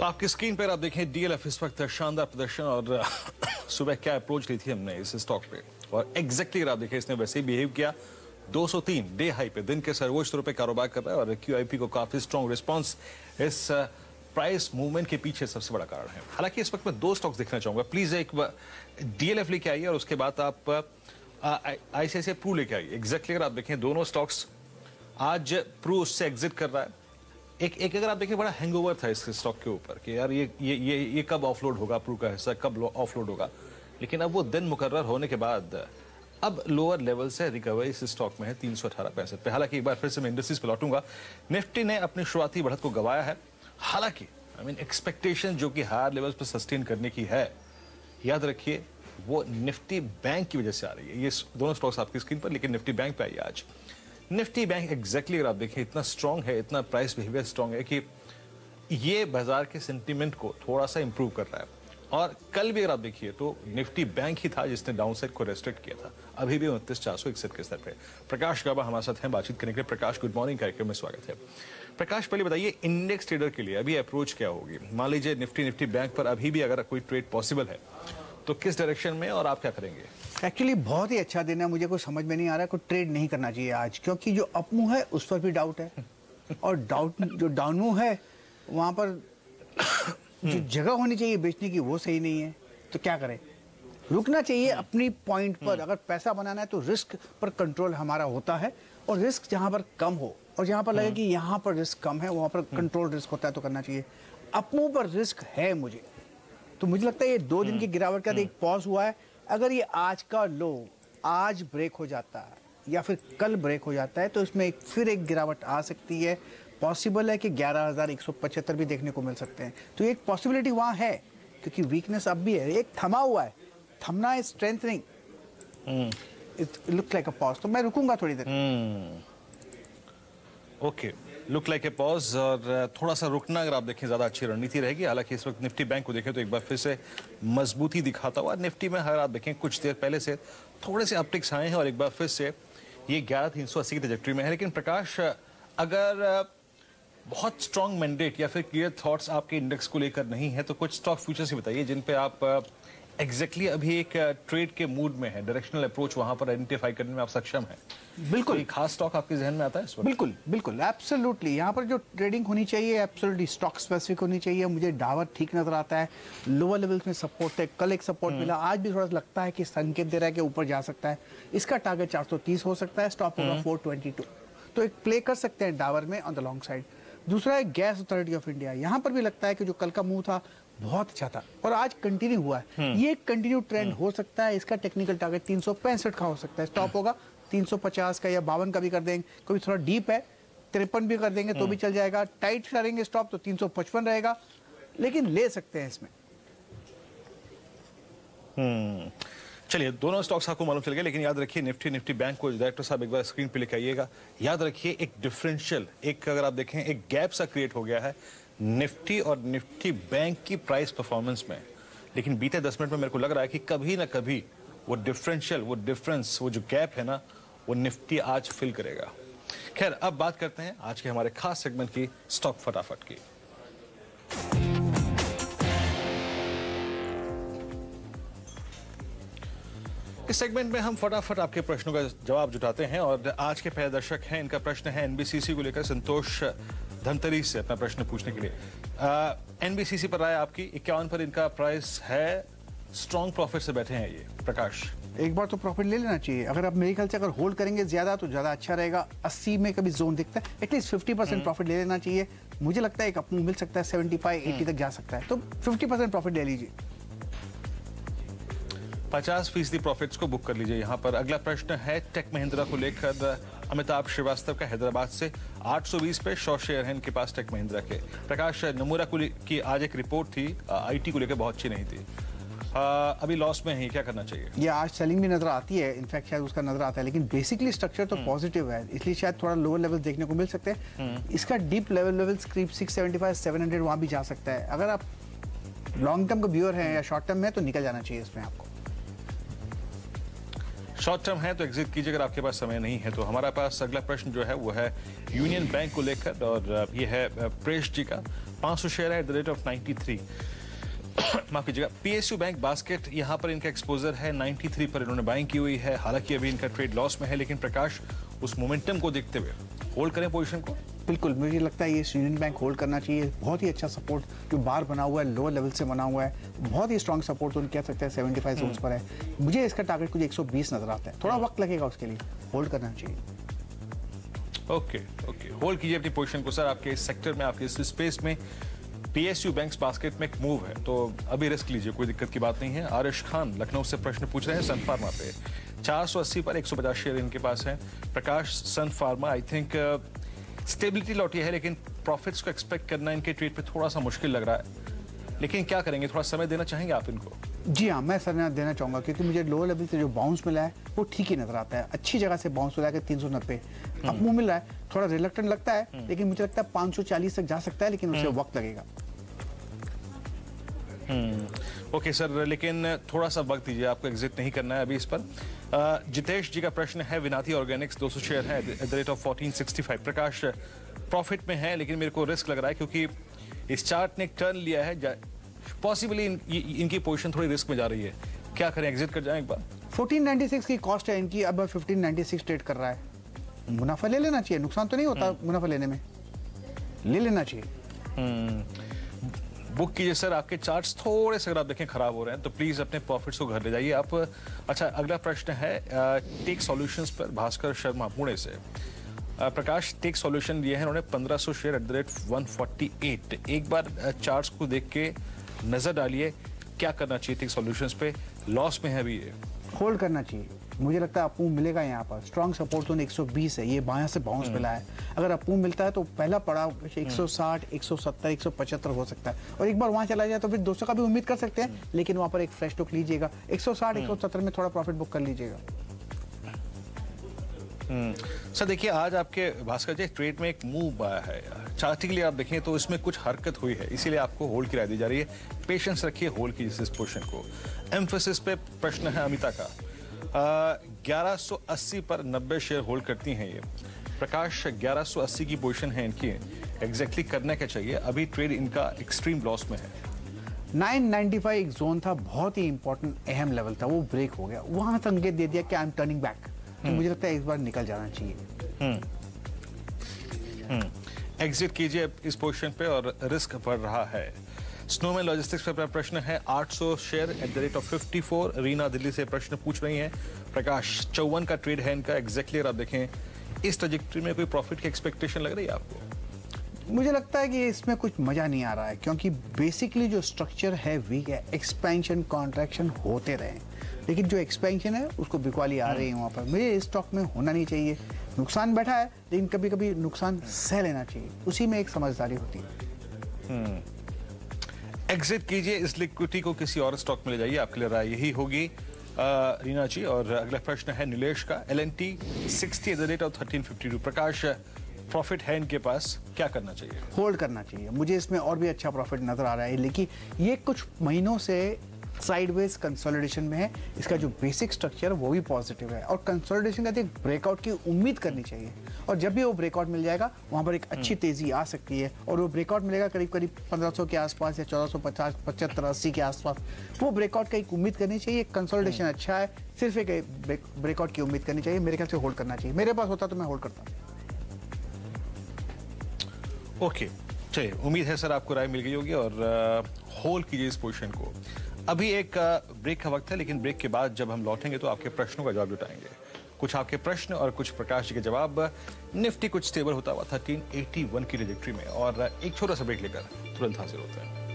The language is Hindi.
आपकी स्क्रीन पर आप देखें डीएलएफ इस वक्त शानदार प्रदर्शन और सुबह क्या अप्रोच ली थी हमने इस स्टॉक पे और एग्जैक्टली अगर आप देखें इसने वैसे ही बिहेव किया। 203 डे हाई पे दिन के सर्वोच्च तौर पे कारोबार कर रहा है और क्यूआईपी को काफी स्ट्रॉन्ग रिस्पांस इस प्राइस मूवमेंट के पीछे सबसे बड़ा कारण है। हालांकि इस वक्त मैं दो स्टॉक्स देखना चाहूंगा, प्लीज एक डीएलएफ लेके आइए और उसके बाद आप आईसीआईसीआई प्रू लेके आइए। एग्जैक्टली अगर आप देखें दोनों स्टॉक्स आज प्रू उससे एग्जिट कर रहा है। एक अगर आप देखें बड़ा हैंगओवर था इस स्टॉक के ऊपर कि यार ये कब ऑफलोड होगा, प्रू का हिस्सा कब ऑफलोड होगा, लेकिन अब वो दिन मुकर्रर होने के बाद अब लोअर लेवल से रिकवरी इस स्टॉक में है 318 पैसे पे। हालांकि एक बार फिर से मैं इंडस्ट्रीज पे लौटूंगा। निफ्टी ने अपनी शुरुआती बढ़त को गवाया है, हालांकि एक्सपेक्टेशन जो कि हायर लेवल्स पर सस्टेन करने की है, याद रखिए वो निफ्टी बैंक की वजह से आ रही है। ये दोनों स्टॉक्स आपकी स्क्रीन पर, लेकिन निफ्टी बैंक पे आइए आज। निफ्टी बैंक एग्जैक्टली अगर आप देखें इतना स्ट्रांग है, इतना प्राइस बिहेवियर स्ट्रांग है कि ये बाजार के सेंटीमेंट को थोड़ा सा इंप्रूव कर रहा है। और कल भी अगर आप देखिए तो निफ्टी बैंक ही था जिसने डाउनसाइड को रेस्ट्रिक्ट किया था। अभी भी 29,461 के स्तर पे। प्रकाश गाबा हमारे साथ हैं, बातचीत करने के लिए। प्रकाश, गुड मॉर्निंग, कार्यक्रम में स्वागत है। प्रकाश, पहले बताइए इंडेक्स ट्रेडर के लिए अभी अप्रोच क्या होगी? मान लीजिए निफ्टी बैंक पर अभी भी अगर कोई ट्रेड पॉसिबल है तो किस डायरेक्शन में और आप क्या करेंगे? एक्चुअली बहुत ही अच्छा दिन है, मुझे कुछ समझ में नहीं आ रहा है, कोई ट्रेड नहीं करना चाहिए आज, क्योंकि जो अपमूव है उस पर भी डाउट है और डाउट जो डाउनमूव है वहां पर जो जगह होनी चाहिए बेचने की वो सही नहीं है, तो क्या करें? रुकना चाहिए अपनी पॉइंट पर। अगर पैसा बनाना है तो रिस्क पर कंट्रोल हमारा होता है और रिस्क जहां पर कम हो और जहां पर लगे कि यहां पर रिस्क कम है वहां पर कंट्रोल रिस्क होता है तो करना चाहिए। अपमूव पर रिस्क है मुझे, तो मुझे लगता है ये 2 दिन की गिरावट का एक पॉज हुआ है। अगर ये आज का लो आज ब्रेक हो जाता है या फिर कल ब्रेक हो जाता है तो इसमें फिर एक गिरावट आ सकती है। पॉसिबल है कि 11,175 भी देखने को मिल सकते हैं, तो एक पॉसिबिलिटी वहां है क्योंकि वीकनेस अब भी है। एक थमा हुआ है, थमना है strengthening, it looks like a pause, तो मैं रुकूंगा थोड़ी देर। Okay, look like a pause और थोड़ा सा रुकना अगर आप देखें ज्यादा अच्छी रणनीति रहेगी। हालांकि इस वक्त निफ्टी बैंक को देखें तो एक बार फिर से मजबूती दिखाता हुआ निफ्टी में अगर आप देखें कुछ देर पहले से थोड़े से अपटिक्स आए हैं और एक बार फिर से ये 11,380 की ट्रैजेक्टरी में है। लेकिन प्रकाश, अगर बहुत स्ट्रॉन्ग मैंडेट या फिर क्लियर थॉट्स आपके इंडेक्स को लेकर नहीं है तो कुछ स्टॉक फ्यूचर्स ही बताइए जिन पे आप एग्जैक्टली अभी एक ट्रेड के मूड में है, डायरेक्शनल अप्रोच वहां पर आइडेंटिफाई करने में आप सक्षम हैं। बिल्कुल, कोई खास स्टॉक आपके जहन में आता है इस वक्त? बिल्कुल बिल्कुल, एब्सोल्युटली। यहाँ पर जो ट्रेडिंग होनी चाहिए एब्सोल्युटली स्टॉक स्पेसिफिक होनी चाहिए। मुझे डावर ठीक नजर आता है, लोअर लेवल्स में सपोर्ट है, कल एक सपोर्ट मिला, आज भी थोड़ा सा लगता है कि संकेत दे रहा है कि ऊपर जा सकता है। इसका टारगेट 430 हो सकता है, स्टॉप होगा 422, तो एक प्ले कर सकते हैं डावर में ऑन द लॉन्ग साइड। दूसरा है गैस अथॉरिटी ऑफ इंडिया, यहाँ पर भी लगता है कि जो कल का मूव था बहुत अच्छा था और आज कंटिन्यू हुआ है। ये कंटिन्यू ट्रेंड हो सकता है। इसका टेक्निकल टारगेट 365 का हो सकता है, स्टॉप होगा 350 का या 52 का भी कर देंगे। कभी थोड़ा डीप है 53 भी कर देंगे तो भी चल जाएगा। टाइट करेंगे स्टॉप तो 355 रहेगा, लेकिन ले सकते हैं इसमें। चलिए, दोनों स्टॉक्स आपको मालूम चल गए, लेकिन याद रखिए निफ्टी बैंक को डायरेक्टर साहब एक बार स्क्रीन पे लेके आइएगा। याद रखिए एक डिफरेंशियल, एक अगर आप देखें एक गैप सा क्रिएट हो गया है निफ्टी और निफ्टी बैंक की प्राइस परफॉर्मेंस में। लेकिन बीते 10 मिनट में मेरे को लग रहा है कि कभी ना कभी वो डिफरेंशियल, वो डिफरेंस, वो जो गैप है ना, वो निफ्टी आज फिल करेगा। खैर, अब बात करते हैं आज के हमारे खास सेगमेंट की, स्टॉक फटाफट की। इस सेगमेंट में हम फटाफट आपके प्रश्नों का जवाब जुटाते हैं और आज के पहले दर्शक हैं, इनका प्रश्न है एनबीसीसी को लेकर संतोष धनतरी से अपना प्रश्न पूछने के लिए। एनबीसीसी पर राय आपकी, 51 पर इनका प्राइस है, स्ट्रॉन्ग प्रॉफिट से बैठे हैं ये। प्रकाश, एक बार तो प्रॉफिट ले लेना चाहिए। अगर आप मेरे ख्याल से अगर होल्ड करेंगे ज्यादा तो ज्यादा अच्छा रहेगा। 80 में कभी जोन दिखता है, एटलीस्ट 50% प्रॉफिट ले लेना चाहिए। मुझे लगता है एक अपमूव मिल सकता है, 75-80 तक जा सकता है, तो 50% प्रॉफिट ले लीजिए। 50% प्रॉफिट्स को बुक कर लीजिए। यहाँ पर अगला प्रश्न है टेक महिंद्रा को लेकर, अमिताभ श्रीवास्तव का हैदराबाद से। 820 पे 100 शेयर है इनके पास टेक महिंद्रा के। प्रकाश, नमूरा की आज एक रिपोर्ट थी आईटी को लेकर, बहुत अच्छी नहीं थी, अभी लॉस में है, क्या करना चाहिए? ये आज सेलिंग भी नजर आती है, इनफैक्ट शायद उसका नजर आता है, लेकिन बेसिकली स्ट्रक्चर तो पॉजिटिव है, इसलिए शायद थोड़ा लोअर लेवल देखने को मिल सकते हैं। इसका डीप लेवल स्क्रीप 675-700 वहां भी जा सकता है। अगर आप लॉन्ग टर्म का व्यूअर हैं या शॉर्ट टर्म में तो निकल जाना चाहिए इसमें आपको। शॉर्ट टर्म है तो एग्जिट कीजिए, अगर आपके पास समय नहीं है तो। हमारा पास अगला प्रश्न जो है वो है यूनियन बैंक को लेकर, और ये है प्रेश जी का। 500 शेयर है @93। माफ कीजिएगा, पीएसयू बैंक बास्केट, यहाँ पर इनका एक्सपोजर है 93 पर इन्होंने बाइंग की हुई है। हालांकि अभी इनका ट्रेड लॉस में है, लेकिन प्रकाश उस मोमेंटम को देखते हुए होल्ड करें पोजीशन को? बिल्कुल, मुझे लगता है ये यूनियन बैंक होल्ड करना चाहिए। बहुत ही अच्छा सपोर्ट जो बार बना हुआ है, लोअर लेवल से बना हुआ है, बहुत ही स्ट्रॉन्ग सपोर्ट तो कह सकते हैं 75 जोन्स पर है। मुझे इसका टारगेट कुछ 120 नजर आता है, थोड़ा वक्त लगेगा उसके लिए, होल्ड करना चाहिए। ओके, होल्ड कीजिए अपनी पोजीशन को सर। आपके इस सेक्टर में, आपके इस स्पेस में पीएसयू बैंक्स बास्केट में एक मूव है, तो अभी रिस्क लीजिए, कोई दिक्कत की बात नहीं है। आरिश खान लखनऊ से प्रश्न पूछ रहे हैं सन फार्मा पे। 480 पर 150 शेयर इनके पास है। प्रकाश, सन फार्मा आई थिंक स्टेबिलिटी लौटी है, लेकिन प्रॉफिट्स को एक्सपेक्ट करना इनके ट्रेड पे थोड़ा सा मुश्किल लग रहा है, लेकिन क्या करेंगे? थोड़ा समय देना चाहेंगे आप इनको? जी हाँ, मैं समय देना चाहूंगा, क्योंकि मुझे लोअर लेवल से जो बाउंस मिला है वो ठीक ही नजर आता है। अच्छी जगह से बाउंस मिला है 390 अब मुंह मिल रहा है, थोड़ा रिलक्टेंट लगता है, लेकिन मुझे लगता है 540 तक जा सकता है, लेकिन उसे वक्त लगेगा। ओके सर, लेकिन थोड़ा सा वक्त दीजिए, आपको एग्जिट नहीं करना है अभी इस पर। जितेश जी का प्रश्न है विनाती ऑर्गेनिक्स, 200 शेयर है @1465। प्रकाश, प्रॉफिट में है, लेकिन मेरे को रिस्क लग रहा है क्योंकि इस चार्ट ने एक टर्न लिया है, पॉसिबली इनकी पोजीशन थोड़ी रिस्क में जा रही है। क्या करें, एग्जिट कर जाएं एक बार? 1496 की कॉस्ट है इनकी, अब 1596 ट्रेड कर रहा है। मुनाफा ले लेना चाहिए, नुकसान तो नहीं होता मुनाफा लेने में, ले लेना चाहिए। बुक कीजिए सर। आपके चार्ट्स थोड़े से अगर आप देखें खराब हो रहे हैं तो प्लीज अपने प्रॉफिट्स को घर ले जाइए आप। अच्छा, अगला प्रश्न है टेक सॉल्यूशंस पर, भास्कर शर्मा पुणे से। प्रकाश, टेक सॉल्यूशन लिए हैं उन्होंने 1500 शेयर @148। एक बार चार्ट्स को देख के नजर डालिए, क्या करना चाहिए टेक सॉल्यूशंस पे? लॉस में है अभी ये, होल्ड करना चाहिए। मुझे लगता है अपूम मिलेगा यहाँ पर, स्ट्रॉन्ग सपोर्ट तो 120 है, ये बायां से बाउंस मिला है। अगर अपूम मिलता है तो पहला पड़ाव 160, 170, 175 हो सकता है, और एक बार वहां चला जाए तो फिर 200 का भी उम्मीद कर सकते हैं, लेकिन वहां पर एक फ्रेश टुक लीजिएगा। 160, 170 में थोड़ा प्रॉफिट बुक कर लीजिएगा। सर देखिए, आज आपके भास्कर जी ट्रेड में एक मूव आया है, चार्टिकली आप देखें तो इसमें कुछ हरकत हुई है, इसीलिए आपको होल्ड की राय दी जा रही है। पेशेंस रखिए, होल्ड कीजिए इस पोजीशन को। एम्फेसिस पे प्रश्न है अमिता का। 1180 पर 90 शेयर होल्ड करती हैं ये। प्रकाश, 1180 की पोजीशन है इनकी, एग्जैक्टली करना क्या चाहिए? अभी ट्रेड इनका एक्सट्रीम लॉस में है। 995 एक जोन था, बहुत ही इंपॉर्टेंट अहम लेवल था, वो ब्रेक हो गया, वहां संकेत दे दिया कि आई एम टर्निंग बैक, तो मुझे लगता है इस बार निकल जाना चाहिए। एग्जिट कीजिए इस पोजीशन पे, और रिस्क बढ़ रहा है। स्नोमैन लॉजिस्टिक्स पे प्रश्न है 800 शेयर @54। रीना दिल्ली से प्रश्न पूछ रही हैं। प्रकाश, 54 का ट्रेड है इनका, एग्जैक्टली अगर आप देखें इस ट्रैजेक्टरी में कोई प्रॉफिट की एक्सपेक्टेशन लग रही है आपको? मुझे लगता है कि इसमें कुछ मजा नहीं आ रहा है, क्योंकि बेसिकली जो स्ट्रक्चर है वीक है, एक्सपेंशन कॉन्ट्रैक्शन होते रहे, लेकिन जो एक्सपेंशन है उसको बिकवाली आ रही है वहां पर। मुझे इस स्टॉक में होना नहीं चाहिए, नुकसान बैठा है, लेकिन कभी कभी नुकसान सह लेना चाहिए, उसी में एक समझदारी होती है। एग्जिट कीजिए, इस लिक्विडिटी को किसी और स्टॉक में ले जाइए, आपके लिए राय यही होगी रीना जी। और अगला प्रश्न है नीलेश का, LNT 60 @1352। प्रकाश, प्रॉफिट है इनके पास, क्या करना चाहिए? होल्ड करना चाहिए, मुझे इसमें और भी अच्छा प्रॉफिट नजर आ रहा है, लेकिन ये कुछ महीनों से साइडवेज कंसोलिडेशन में है। इसका जो बेसिक स्ट्रक्चर वो भी पॉजिटिव है, और कंसोलिडेशन का एक ब्रेकआउट की उम्मीद करनी चाहिए, और जब भी वो ब्रेकआउट मिल जाएगा वहां पर एक अच्छी तेजी आ सकती है, और वो ब्रेकआउट मिलेगा करीब करीब 1500 के आसपास या 1450, 75, 80 के आसपास। वो ब्रेकआउट का एक उम्मीद करनी चाहिए। कंसोलिडेशन अच्छा है, सिर्फ एक ब्रेकआउट की उम्मीद करनी चाहिए, मेरे ख्याल से होल्ड करना चाहिए। मेरे पास होता तो मैं होल्ड करता। ओके, चलिए, उम्मीद है सर आपको राय मिल गई होगी, और होल्ड कीजिए इस पोजीशन को। अभी एक ब्रेक का वक्त है, लेकिन ब्रेक के बाद जब हम लौटेंगे तो आपके प्रश्नों का जवाब जुटाएंगे। कुछ आपके प्रश्न और कुछ प्रकाश जी के जवाब। निफ्टी कुछ स्टेबल होता हुआ 1381 की ट्रैजेक्टरी में, और एक छोटा सा ब्रेक लेकर तुरंत हाजिर होते हैं।